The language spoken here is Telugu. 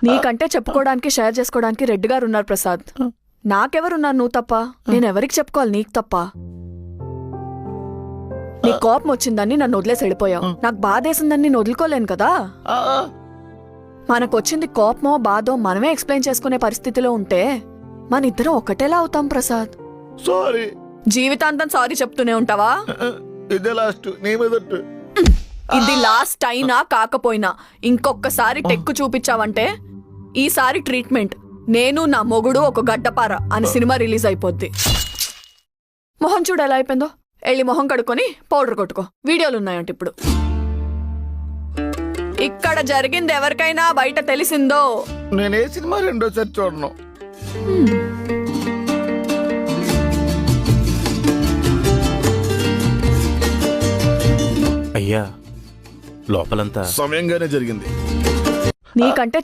నీకంటే చెప్పుకోవడానికి షేర్ చేసుకోవడానికి రెడ్డి గారు ఉన్నారు ప్రసాద్. నాకెవరున్నారు నువ్వు తప్ప? నేనెవరికి చెప్పుకోవాలి నీకు తప్ప? నీ కోపం వచ్చిందని నన్ను వదిలేసి వెళ్ళిపోయావు. నాకు బాధేసిందని నేను వదులుకోలేను కదా. మనకొచ్చింది కోపమో బాధో మనమే ఎక్స్ప్లెయిన్ చేసుకునే పరిస్థితిలో ఉంటే మన ఇద్దరం ఒకటేలా అవుతాం ప్రసాద్. సారీ. జీవితాంతం సారీ చెప్తూనే ఉంటావా? ఇదే లాస్ట్. నీ మీదట్టు. ఇది లాస్ట్ అయినా కాకపోయినా ఇంకొకసారి టెక్కు చూపించావంటే ఈసారి ట్రీట్మెంట్ నేను నా మొగుడు ఒక గడ్డపార అని సినిమా రిలీజ్ అయిపోద్ది. మొహం చూడు ఎలా అయిపోయిందో. వెళ్ళి మొహం కడుక్కొని పౌడర్ కొట్టుకో. వీడియోలు ఉన్నాయంట ఇప్పుడు. ఇక్కడ జరిగింది ఎవరికైనా బయట తెలిసిందో నేనే సినిమా రెండోసారి చూడను. అయ్యా లోపలంతా సమయంగానే జరిగింది. నీకంటే